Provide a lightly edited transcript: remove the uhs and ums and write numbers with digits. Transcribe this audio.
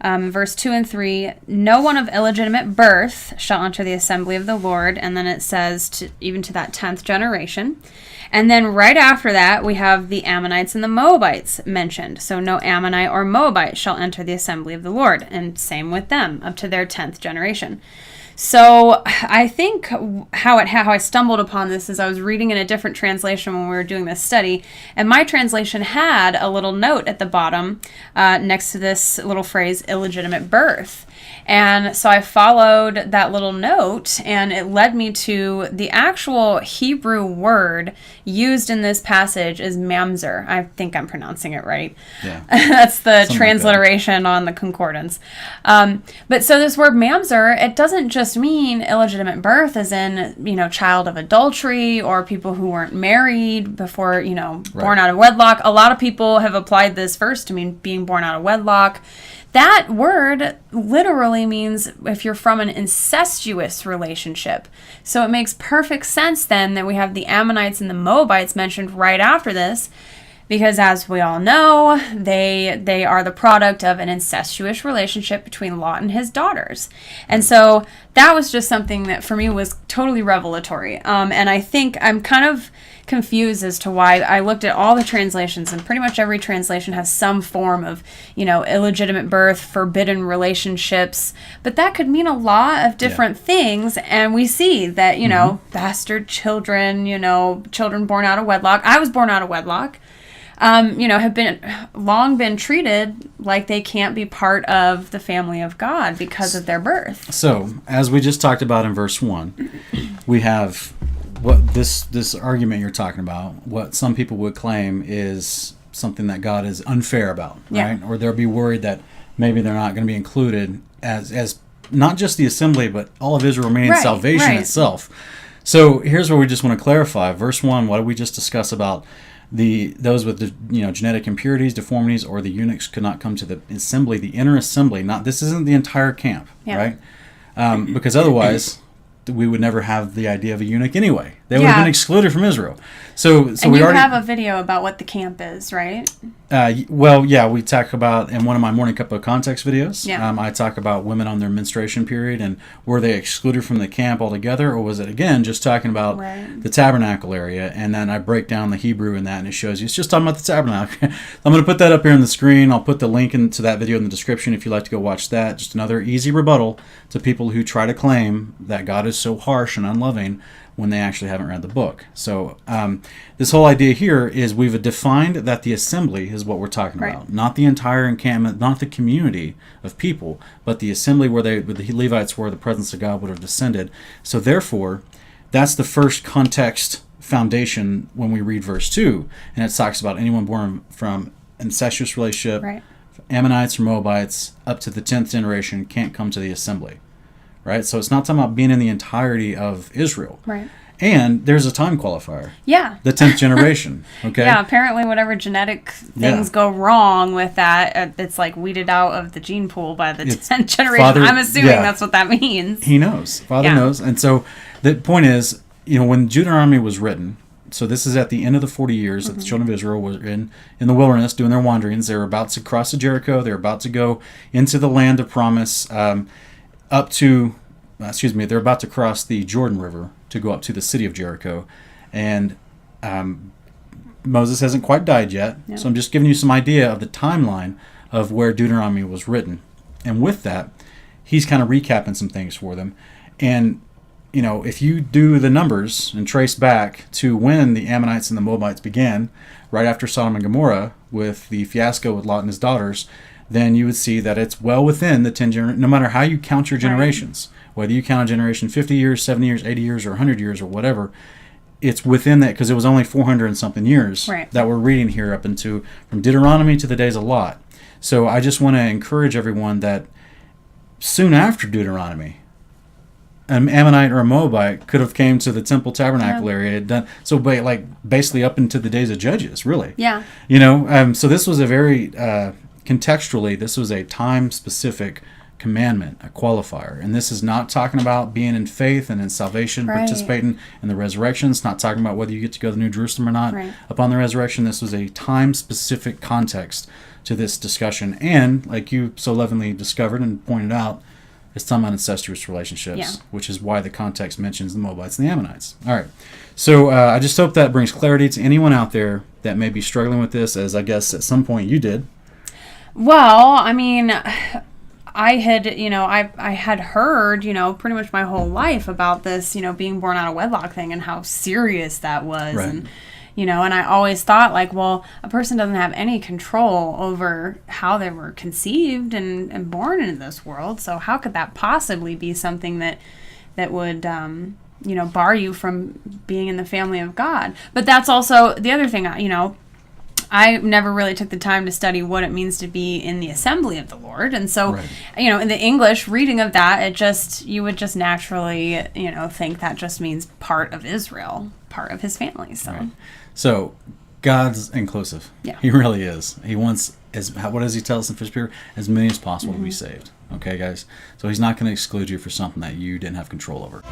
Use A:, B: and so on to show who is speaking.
A: Verse 2 and 3, no one of illegitimate birth shall enter the assembly of the Lord. And then it says even to that 10th generation. And then right after that, we have the Ammonites and the Moabites mentioned. So no Ammonite or Moabite shall enter the assembly of the Lord. And same with them, up to their 10th generation. So I think how I stumbled upon this is I was reading in a different translation when we were doing this study, and my translation had a little note at the bottom next to this little phrase, illegitimate birth. And so I followed that little note, and it led me to the actual Hebrew word used in this passage is mamzer. I think I'm pronouncing it right. Yeah. That's the something transliteration like on the concordance. But so this word mamzer, it doesn't just mean illegitimate birth as in, child of adultery or people who weren't married before, born out of wedlock. A lot of people have applied this verse to mean being born out of wedlock. That word literally means if you're from an incestuous relationship. So it makes perfect sense then that we have the Ammonites and the Moabites mentioned right after this, because as we all know, they are the product of an incestuous relationship between Lot and his daughters. And so that was just something that for me was totally revelatory. And I think I'm kind of confused as to why I looked at all the translations, and pretty much every translation has some form of, illegitimate birth, forbidden relationships, but that could mean a lot of different things. And we see that, bastard children, children born out of wedlock. I was born out of wedlock. Have long been treated like they can't be part of the family of God because of their birth. So,
B: as we just talked about in verse 1, we have what this argument you're talking about, what some people would claim is something that God is unfair about, right? Or they'll be worried that maybe they're not going to be included as not just the assembly, but all of Israel, meaning salvation itself. So here's where we just want to clarify. Verse 1, what did we just discuss about those with the genetic impurities, deformities, or the eunuchs could not come to the assembly, the inner assembly. This isn't the entire camp, right? Because otherwise we would never have the idea of a eunuch anyway. They would have been excluded from Israel. So
A: and you have a video about what the camp is, right?
B: We talk about in one of my Morning Cup of Context videos. I talk about women on their menstruation period and were they excluded from the camp altogether, or was it again just talking about the tabernacle area? And then I break down the Hebrew in that, and it shows you it's just talking about the tabernacle. I'm going to put that up here on the screen. I'll put the link into that video in the description if you'd like to go watch that. Just another easy rebuttal to people who try to claim that God is so harsh and unloving when they actually haven't read the book. So this whole idea here is we've defined that the assembly is what we're talking about. Not the entire encampment, not the community of people, but the assembly where the Levites were, the presence of God would have descended. So therefore, that's the first context foundation when we read verse 2. And it talks about anyone born from incestuous relationship, Ammonites or Moabites, up to the 10th generation can't come to the assembly. Right? So it's not talking about being in the entirety of Israel. Right. And there's a time qualifier. Yeah. The 10th generation. Okay.
A: Yeah, apparently whatever genetic things go wrong with that, it's like weeded out of the gene pool by the 10th generation. I'm assuming that's what that means.
B: He knows. Father knows. And so the point is, when Deuteronomy was written, so this is at the end of the 40 years that the children of Israel were in the wilderness doing their wanderings. They were about to cross the Jericho. They were about to go into the land of promise. They're about to cross the Jordan River to go up to the city of Jericho. And Moses hasn't quite died yet. No. So I'm just giving you some idea of the timeline of where Deuteronomy was written. And with that, he's kind of recapping some things for them. And, if you do the numbers and trace back to when the Ammonites and the Moabites began, right after Sodom and Gomorrah, with the fiasco with Lot and his daughters, then you would see that it's well within the 10 generations, no matter how you count your generations, whether you count a generation 50 years, 70 years, 80 years, or 100 years, or whatever, it's within that, because it was only 400 and something years that we're reading here up into, from Deuteronomy to the days of Lot. So I just want to encourage everyone that soon after Deuteronomy, an Ammonite or a Moabite could have came to the temple tabernacle area. Done so, basically up into the days of Judges, really. Yeah. So this was a very contextually, this was a time-specific commandment, a qualifier. And this is not talking about being in faith and in salvation, participating in the resurrection. It's not talking about whether you get to go to the New Jerusalem or not upon the resurrection. This was a time-specific context to this discussion. And, like you so lovingly discovered and pointed out, it's talking about incestuous relationships, which is why the context mentions the Moabites and the Ammonites. All right. So I just hope that brings clarity to anyone out there that may be struggling with this, as I guess at some point you did.
A: Well, I mean, I had, I had heard, pretty much my whole life about this, being born out of wedlock thing and how serious that was.
B: Right.
A: And, and I always thought, like, well, a person doesn't have any control over how they were conceived and born into this world. So how could that possibly be something that would, bar you from being in the family of God? But that's also the other thing, I never really took the time to study what it means to be in the assembly of the Lord. And so, in the English reading of that, you would just naturally, think that just means part of Israel, part of his family. So,
B: so God's inclusive.
A: Yeah.
B: He really is. He wants, what does he tell us in 1 Peter? As many as possible to be saved. Okay, guys? So he's not going to exclude you for something that you didn't have control over.